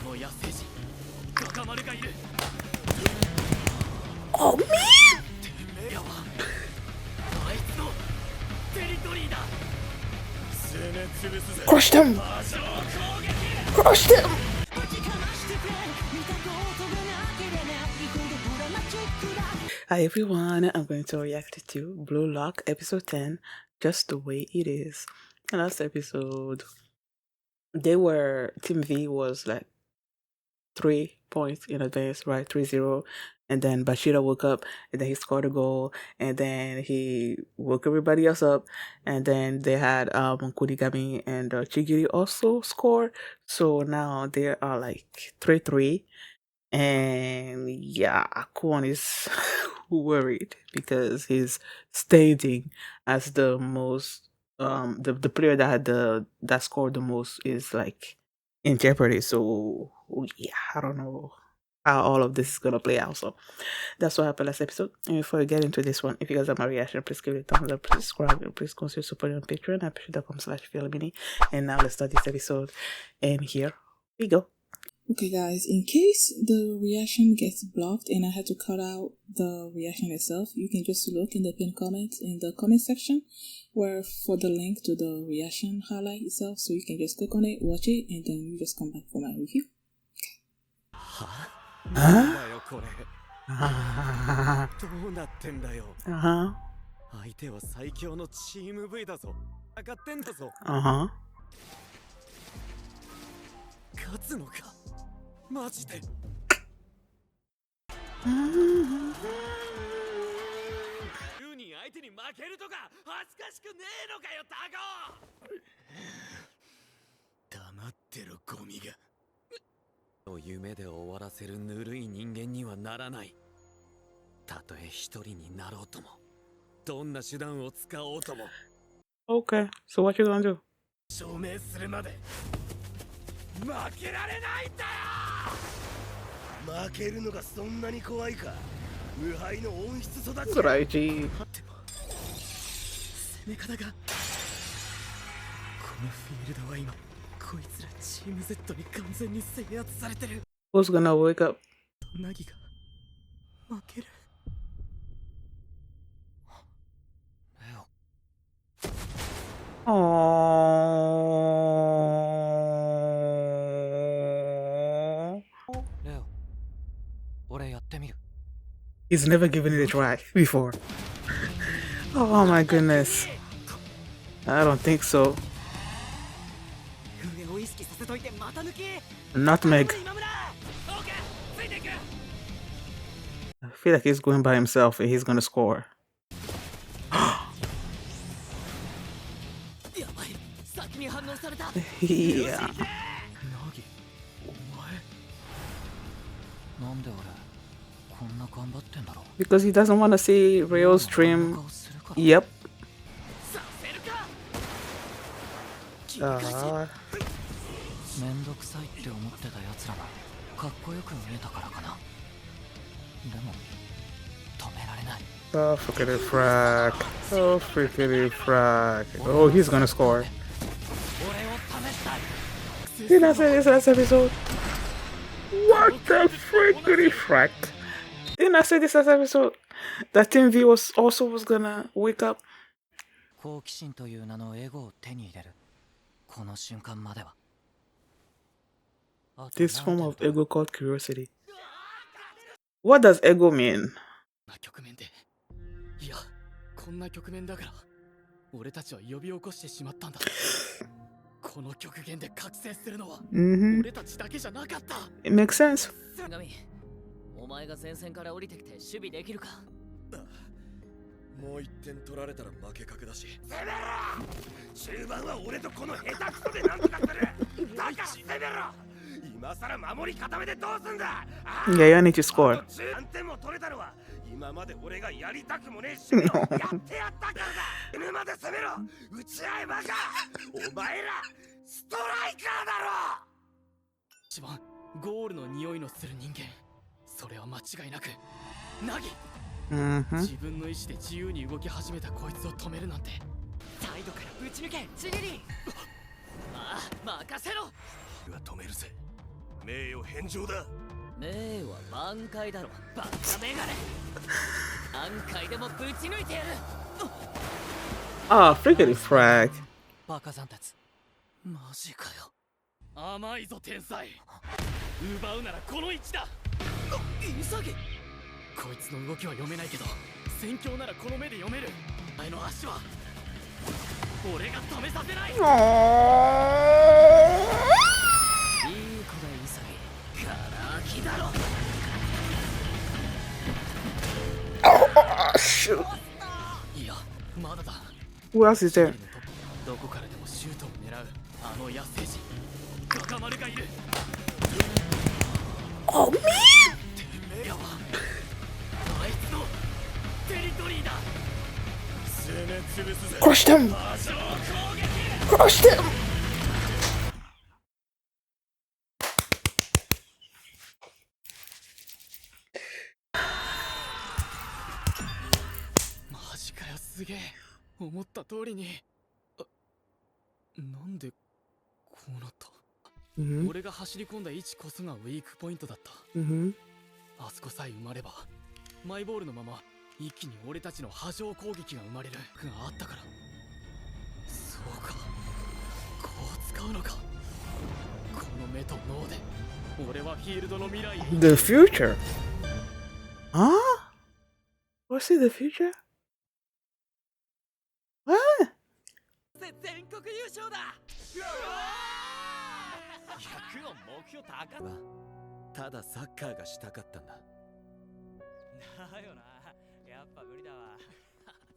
Oh man! Crush them! Crush them! Hi everyone, I'm going to react to Blue Lock episode 10, just the way it is. Last episode, Team V was like 3 points in advance, right? 3-0. And then Bashira woke up and then he scored a goal and then he woke everybody else up. And then they had Kunigami and Chigiri also score. So now they are like 3-3. And yeah, Kuon is worried because he's staging as the most the player that had that scored the most is like in jeopardy. So yeah, I don't know how all of this is gonna play out. So that's what happened last episode. And before we get into this one, if you guys have my reaction, please give it a thumbs up, please subscribe, and please consider supporting on Patreon at patreon.com/feelmini. And now let's start this episode. And here we go. Okay guys, in case the reaction gets blocked and I had to cut out the reaction itself, you can just look in the pinned comments in the comment section where for the link to the reaction highlight itself, so you can just click on it, watch it, and then you just come back for my review. Okay, so what you gonna do? Raichi. Who's gonna wake up? Oh. He's never given it a try before. Oh my goodness. I don't think so. Nutmeg. I feel like he's going by himself and he's gonna score. Yeah. Because he doesn't want to see Ryo's dream. Yep. Oh, freaking frack. Oh, freaking frack. Oh, he's gonna score. Didn't I say this last episode? What the freaking frack? Didn't I say this last episode? That Team V was gonna wake up. This form of ego called curiosity. What does ego mean? It makes sense. Yeah, you need to score. 名誉返上だ。名は挽回だろ、バカメガネ。何回でもぶち抜いてやる。Ah, freaking frag. バカさんたち、マジかよ。甘いぞ天才。奪うならこの位置だ。急げ。こいつの動きは読めないけど、戦況ならこの目で読める。前の足は俺が止めさせない。いい子だ潔。ガラ空きだろ。Shoot. いや、まだだ。 Who else is there? どこからでもシュートを狙うあの野生児赤丸がいる。 Oh man! てめえらはあいつのテリトリーだ。攻め潰すぜ。 Crush them! 波状攻撃。 Crush them! マジかよ、すげえ。思った通りに。なんでこうなった。 Mm-hmm. 俺が走り込んだ位置こそがウィークポイントだった。 Mm-hmm. あそこさえ埋まればマイボールのまま一気に俺たちの波状攻撃が生まれるがあったから。そうか、こう使うのか。この目と脳で俺はフィールドの未来へ。 The future? Huh? What's in the future? What? 全国優勝だ。100を目標高く。ただサッカーがしたかったんだ。だよな、やっぱ無理だわ。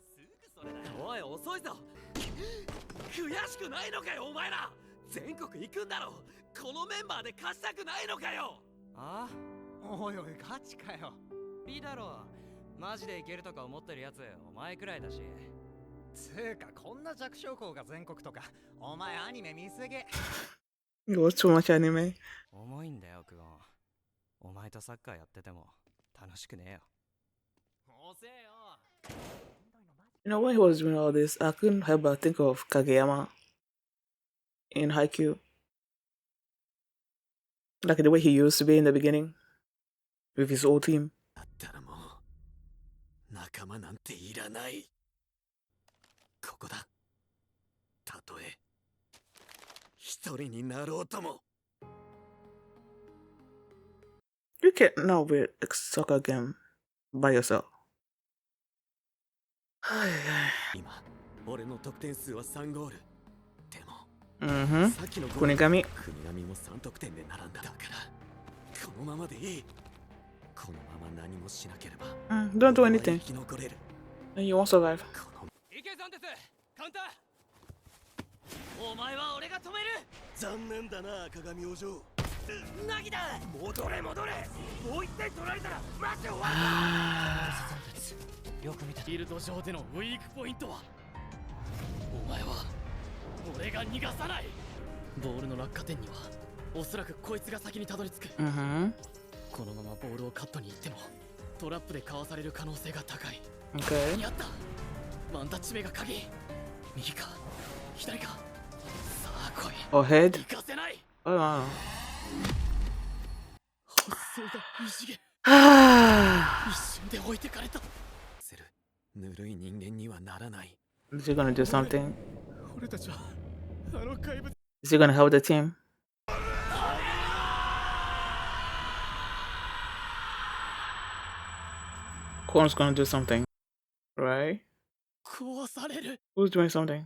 すぐそれだよ。おい、遅いぞ。悔しくないのかよ、お前ら。全国行くんだろ。このメンバーで勝ちたくないのかよ。ああ、おいおい、ガチかよ。いいだろう。マジでいけるとか思ってるやつお前くらいだし。つうか、こんな弱小校が全国とか、お前アニメ見すぎ。 You watch too much anime. 重いんだよ、クオン。お前とサッカーやってても楽しくねえよ。遅えよ。 You know, when he was doing all this, I couldn't help but think of Kageyama in Haikyuu. Like the way he used to be in the beginning with his old team. だったらもう仲間なんていらない。ここだ。たとえ一人になろうとも。 You can't not with a soccer game by yourself. 今俺の得点数は3ゴール。でも Mm-hmm. さっきのゴール Kunigami. 国神も3得点で並んだ。だからこのままでいい。このまま何もしなければ Don't do 俺は anything. 生き残れる。 And you won't survive. この池さんです。カウンター。お前は俺が止める。残念だな、鏡王女。ナギだ。戻れ戻れ。もう一点取られたらマジで終わる。よく見た。フィールド上でのウィークポイントはお前は俺が逃がさない。ボールの落下点にはおそらくこいつが先にたどり着く。 Mm-hmm. このままボールをカットに行ってもトラップでかわされる可能性が高い。 Okay. やった。ワンタッチ目が鍵。右か左か。さあ来い。 Or head. 行かせない。 Oh, wow. 発想が異次元。 Ah. 一瞬で置いてかれた。する。ぬるい人間にはならない。 Is he gonna do something? 俺たちはあの怪物。 Is he gonna help the team? Kuon's gonna do something. Right? 壊される。 Who's doing something?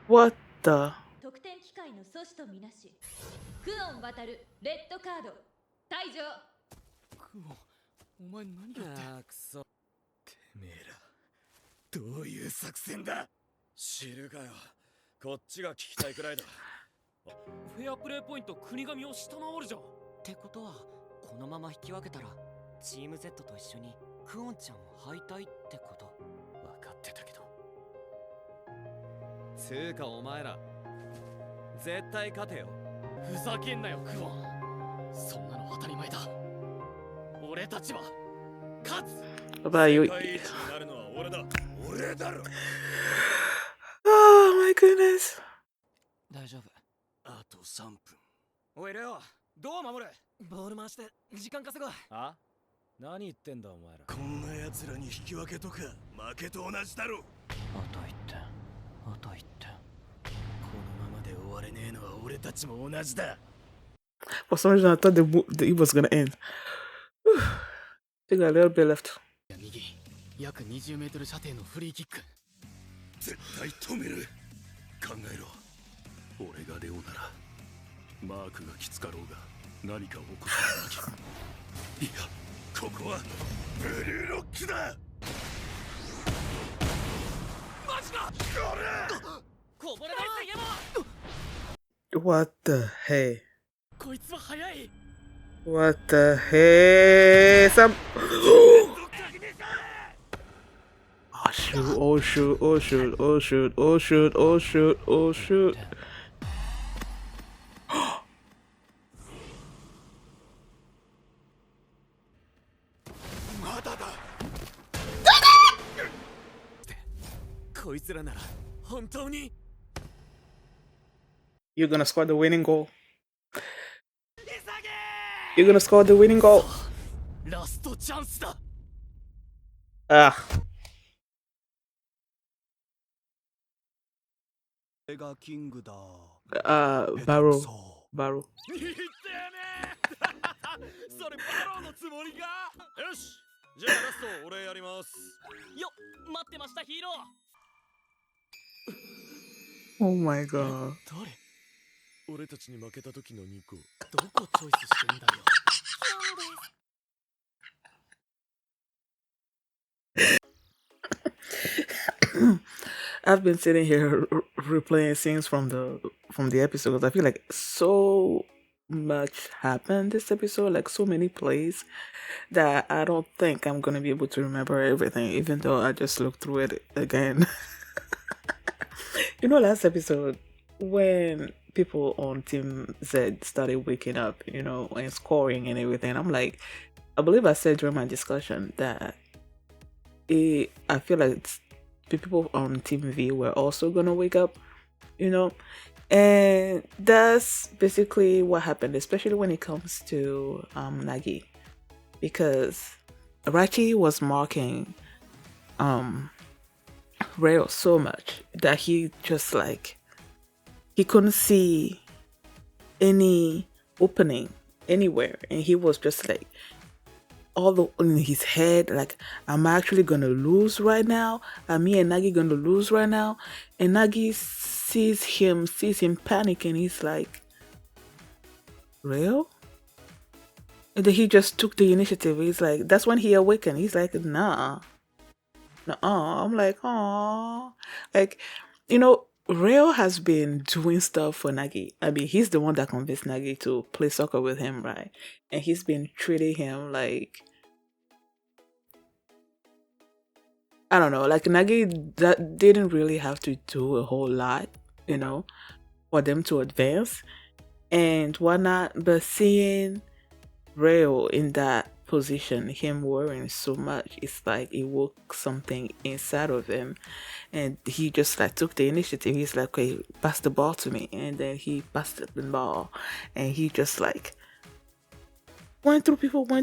What the? 得点機会の阻止とみなし、クオン渡るレッドカード退場。クオン、お前何やって。ああ、くそ。てめえらどういう作戦だ。知るかよ。こっちが聞きたいくらいだ。フェアプレーポイント国神を下回るじゃん。ってことは、このまま引き分けたら、チーム Z と一緒にクオンちゃんも敗退ってこと。分かってたけど。つうかお前ら絶対勝てよ。ふざけんなよクオン。そんなの当たり前だ。俺たちは勝つ。 What about you? 世界一になるのは俺だ。俺だろ。 Oh my goodness. 大丈夫。あと3分。おいレオ、どう守る？ボール回して時間稼ごう。あ？何言ってんだお前ら。こんな奴らに引き分けとか負けと同じだろ。あと1点。あと1点。このままで終われねえのは俺たちも同じだ。 For some reason, I thought it was gonna end. They got a little bit left. 右約20メートル射程のフリーキック。絶対止める。考えろ。俺がレオならマークがきつかろうが何か起こさなきゃ。いや、ここはブルーロックだ。マジか。こぼれないぜゲモ。 What the hey? こいつは速い。 What the hey? Some. Oh shoot! Oh shoot! Oh shoot! Oh shoot! Oh shoot! Oh shoot! Oh shoot! Oh まだだ。こいつらなら本当に。 You're gonna score the winning goal. You're gonna score the winning goal. ラストチャンスだ。 Ah. 俺がキングだ。Barrow. Barrow. 言ってねえ。それバローのつもりが。よし、じゃあラスト俺やります。よ、待ってましたヒーロー。 Oh my god. 誰？俺たちに負けた時の2個。どこチョイスしてんだよ。 I've been sitting here replaying scenes from the episodes. I feel like so much happened this episode, like so many plays that I don't think I'm gonna be able to remember everything, even though I just looked through it again. You know, last episode when people on Team Z started waking up, you know, and scoring and everything, I'm like, I believe I said during my discussion that I feel like the people on Team V were also gonna wake up, you know, and that's basically what happened, especially when it comes to Nagi, because Raichi was marking Rail so much that he just like he couldn't see any opening anywhere, and he was just like all the in his head, like, am I actually gonna lose right now? Are me and Nagi gonna lose right now? And Nagi sees him panicking. He's like, real? And then he just took the initiative. He's like, that's when he awakened. He's like, nah. I'm like, aw. Like, you know, Rail has been doing stuff for Nagi. I mean, he's the one that convinced Nagi to play soccer with him, right? And he's been treating him like, I don't know, like Nagi that didn't really have to do a whole lot, you know, for them to advance and whatnot. But seeing Rail in that position, him worrying so much, it's like it woke something inside of him, and he just like took the initiative. He's like, okay, pass the ball to me, and then he passed the ball, and he just like went through people. I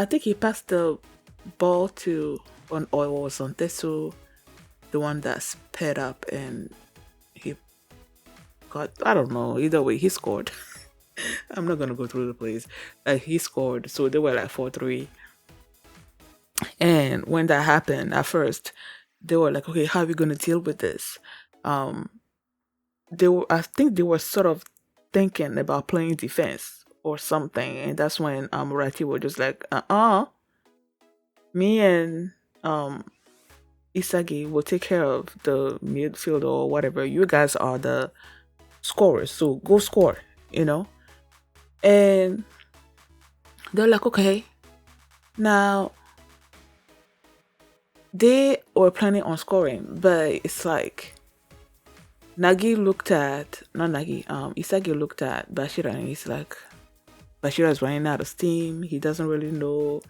think he passed the ball to on Tetsu, the one that sped up, and he got, I don't know, either way he scored. I'm not gonna go through the plays. He scored, so they were like 4-3. And when that happened, at first they were like, okay, how are we gonna deal with this? I think they were sort of thinking about playing defense or something, and that's when Raichi was just like, me and Isagi will take care of the midfield or whatever. You guys are the scorers, so go score, you know. And they're like, okay. Now they were planning on scoring, but it's like Isagi looked at Bashira, and he's like, Bashira's running out of steam. He doesn't really know.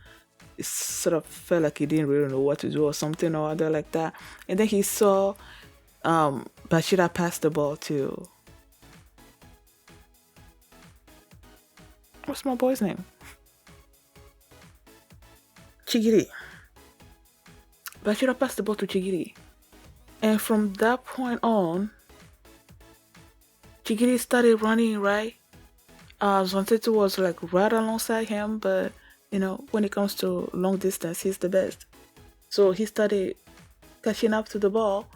It sort of felt like he didn't really know what to do or something or other like that. And then he saw Bashira passed the ball to, what's my boy's name? Chigiri. Bashira passed the ball to Chigiri. And from that point on, Chigiri started running, right? Zontetsu was like right alongside him, but when it comes to long distance, he's the best. So he started catching up to the ball,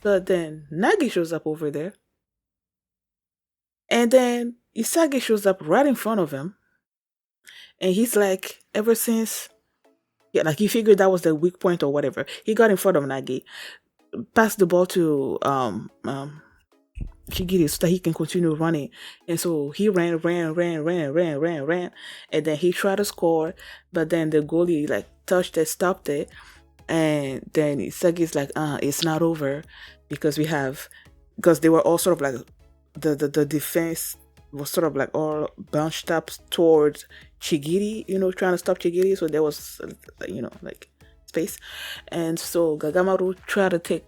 but then Nagi shows up over there. And then Isagi shows up right in front of him. And he's like, ever since, like he figured that was the weak point or whatever. He got in front of Nagi, passed the ball to Shigiri so that he can continue running. And so he ran, and then he tried to score, but then the goalie like touched it, stopped it, and then Isagi's like, it's not over, because they were all sort of like the defense was sort of like all bunched up towards Chigiri, trying to stop Chigiri, so there was like space. And so Gagamaru tried to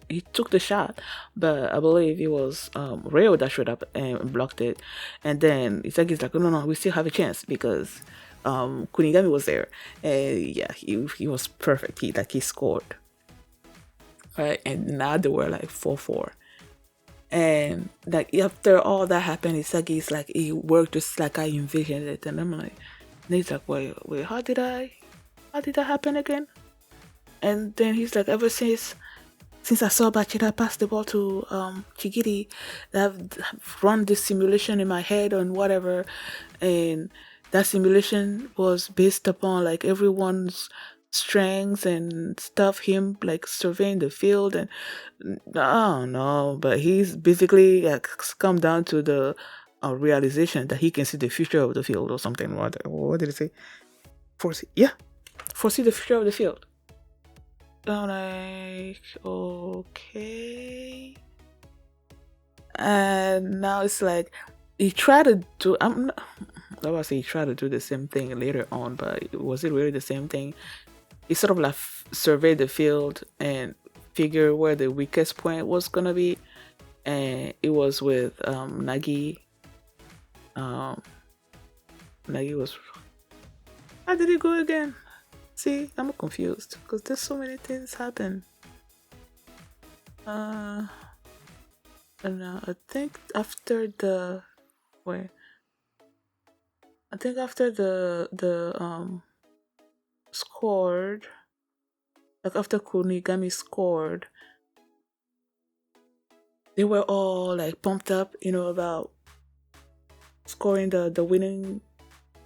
he took the shot, but I believe it was Ryo that showed up and blocked it. And then Isagi's like, no, we still have a chance, because Kunigami was there. And yeah, he was perfect. He scored. Right, and now they were like 4-4. And like after all that happened, Isagi's like, it worked just like I envisioned it. And I'm like, and he's like, wait, how did that happen again? And then he's like, ever since I saw Bachira pass the ball to Chigiri, I've run this simulation in my head and whatever, and that simulation was based upon like everyone's strengths and stuff, him like surveying the field, and no, but he's basically like come down to the realization that he can see the future of the field or something. What did he say? Foresee the future of the field. I'm like, okay. And now it's like he tried to do. I was say he tried to do the same thing later on, but was it really the same thing? He sort of like surveyed the field and figured where the weakest point was gonna be, and it was with Nagi. Nagi was. How did it go again? See, I'm confused because there's so many things happen. And I think after the scored, like after Kunigami scored, they were all like pumped up, about scoring the winning,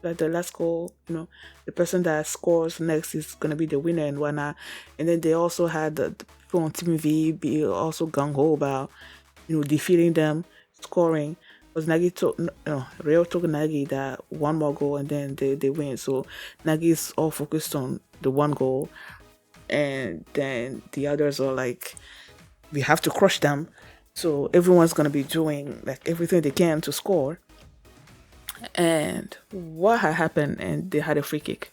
like the last goal. The person that scores next is gonna be the winner and whatnot. And then they also had the people on Team V be also gung ho about defeating them, scoring. Because Nagi Ryo told Nagi that one more goal and then they win. So Nagi's all focused on the one goal, and then the others are like, we have to crush them. So everyone's gonna be doing like everything they can to score. And what had happened? And they had a free kick.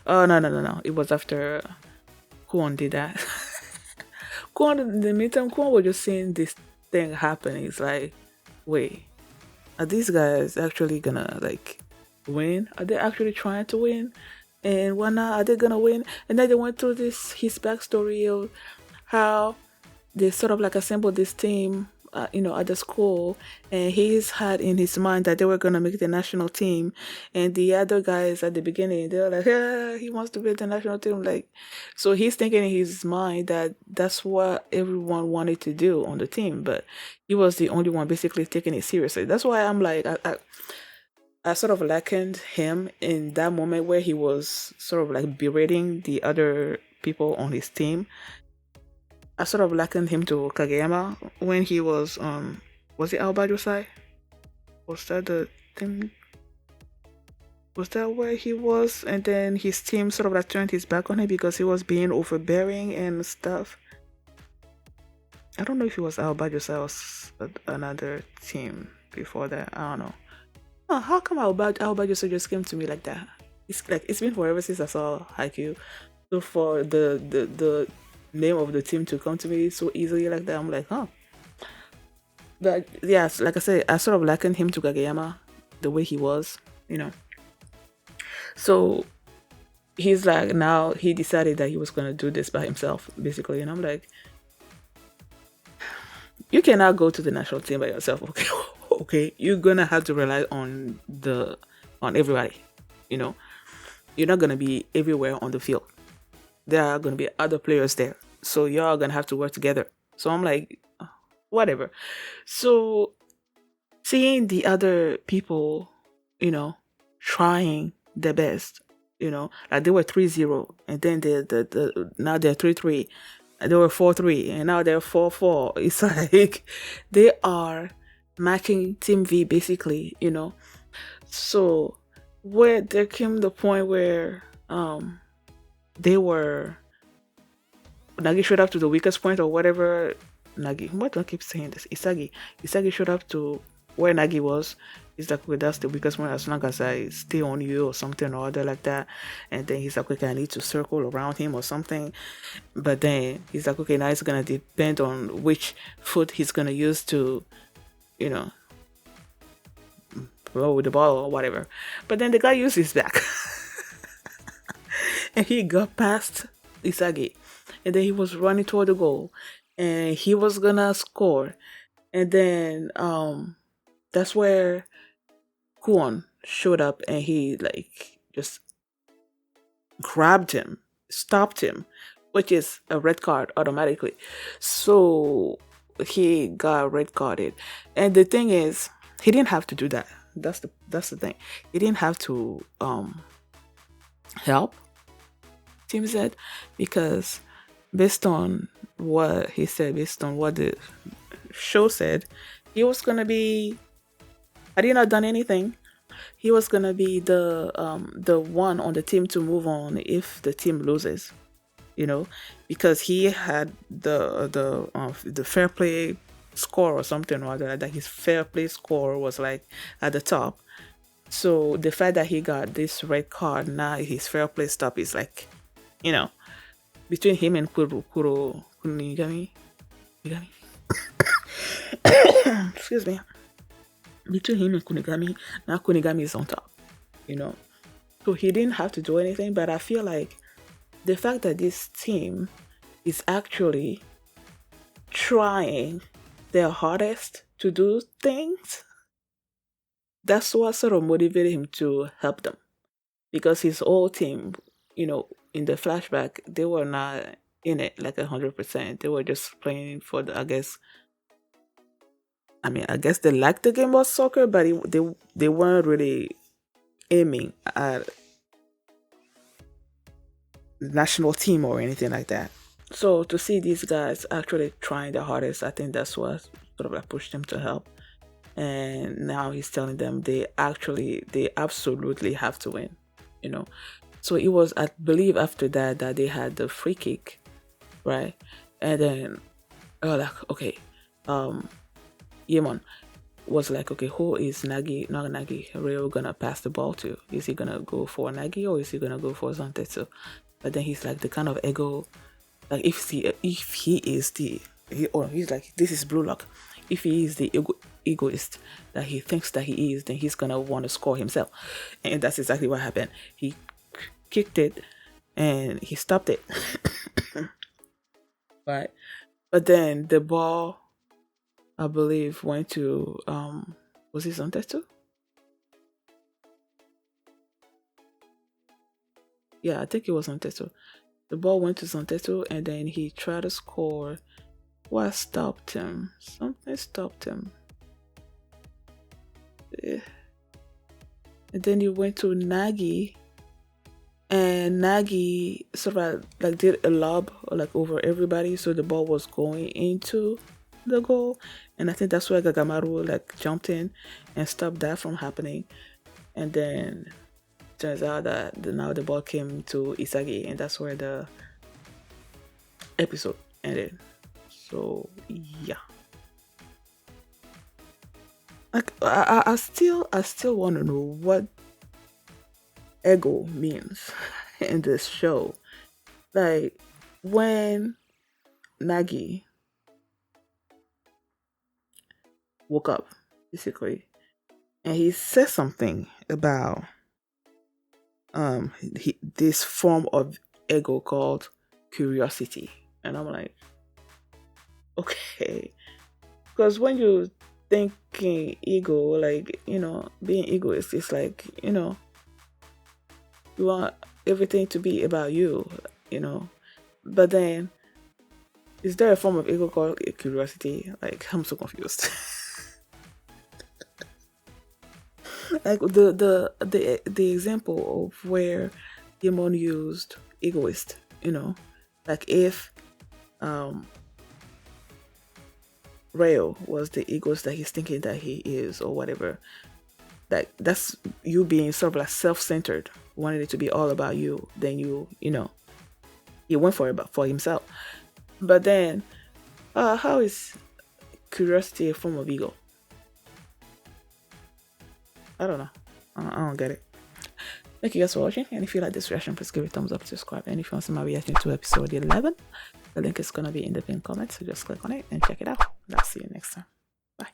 Oh no! It was after Kuon did that. Kuon, in the meantime, Kuon was just seeing this thing happen. He's like, wait, are these guys actually gonna like win? Are they actually trying to win? And why not? Are they gonna win? And then they went through his backstory of how they sort of like assembled this team, at the school, and he's had in his mind that they were gonna make the national team, and the other guys at the beginning, they were like, yeah, he wants to be the national team, like, so he's thinking in his mind that that's what everyone wanted to do on the team, but he was the only one basically taking it seriously. That's why I'm like, I sort of likened him in that moment where he was sort of like berating the other people on his team. I sort of likened him to Kageyama when he was it Aobajosai? Was that the thing? Was that where he was? And then his team sort of like turned his back on him because he was being overbearing and stuff. I don't know if it was Aobajosai or another team before that. I don't know. Oh, how come Aobajosai just came to me like that? It's been forever since I saw Haikyuu. So for the name of the team to come to me so easily like that. I'm like, huh. But yes, like I said, I sort of likened him to Kageyama, the way he was, you know. So he's like, now he decided that he was gonna do this by himself, basically. And I'm like, you cannot go to the national team by yourself, okay? Okay, you're gonna have to rely on everybody, you know. You're not gonna be everywhere on the field. There are gonna be other players there, so y'all gonna have to work together. So I'm like, whatever. So seeing the other people, you know, trying their best, you know, like they were 3-0, and then now they're 3-3, and they were 4-3, and now they're 4-4. It's like they are matching Team V basically, you know. So where there came the point where they were Nagi showed up to the weakest point or whatever. Nagi, what do I keep saying this? Isagi showed up to where Nagi was. He's like, okay, that's the weakest point as long as I stay on you or something or other like that. And then he's like, okay, I need to circle around him or something. But then he's like, okay, now it's gonna depend on which foot he's gonna use to, you know, throw with the ball or whatever. But then the guy used his back. And he got past Isagi. And then he was running toward the goal. And he was gonna score. And then that's where Kuon showed up and he like just grabbed him, stopped him, which is a red card automatically. So he got red carded. And the thing is, he didn't have to do that. That's the thing. He didn't have to help Team Z, because based on what he said, based on what the show said, he was gonna be, had he not done anything, he was gonna be the one on the team to move on if the team loses, you know, because he had the fair play score or something or other, that his fair play score was like at the top. So the fact that he got this red card, now his fair play stop is like, you know, between him and Kunigami. Excuse me. Between him and Kunigami, now Kunigami is on top, you know. So he didn't have to do anything, but I feel like the fact that this team is actually trying their hardest to do things, that's what sort of motivated him to help them. Because his whole team, you know, in the flashback, they were not in it like 100%. They were just playing for the, I guess they liked the game of soccer, but they weren't really aiming at the national team or anything like that. So to see these guys actually trying their hardest, I think that's what sort of like pushed them to help. And now he's telling them they absolutely have to win, you know. So it was, I believe, after that they had the free kick, right? And then like, okay, Yemon was like, okay, who is Nagi, not Nagi, Ryo gonna pass the ball to? Is he gonna go for Nagi or is he gonna go for Zantetsu? But then he's like the kind of ego, like he's like, this is Blue Lock. If he is the egoist that he thinks that he is, then he's gonna want to score himself. And that's exactly what happened. He kicked it and he stopped it. Right. But then the ball, I believe, went to was it Zantetsu? Yeah, I think it was Zantetsu. The ball went to Zantetsu and then he tried to score. What stopped him? Something stopped him. And then he went to Nagi, and Nagi sort of like did a lob like over everybody, so the ball was going into the goal. And I think that's where Gagamaru like jumped in and stopped that from happening. And then turns out that now the ball came to Isagi, and that's where the episode ended. So yeah, like I still want to know what ego means in this show. Like when Nagi woke up, basically, and he said something about this form of ego called curiosity, and I'm like, okay, because when you thinking ego, like, being egoist, it's like, you want everything to be about you, but then is there a form of ego called curiosity? Like, I'm so confused. Like the example of where Demon used egoist, like if Rayo was the egoist that he's thinking that he is, or whatever, that's you being sort of like self-centered, wanting it to be all about you. Then he went for himself. But then how is curiosity a form of ego? I don't know. I don't get it. Thank you guys for watching, and if you like this reaction, please give it a thumbs up, subscribe, and if you want to see my reaction to episode 11, the link is gonna be in the pinned comment, so just click on it and check it out. I'll see you next time. Bye.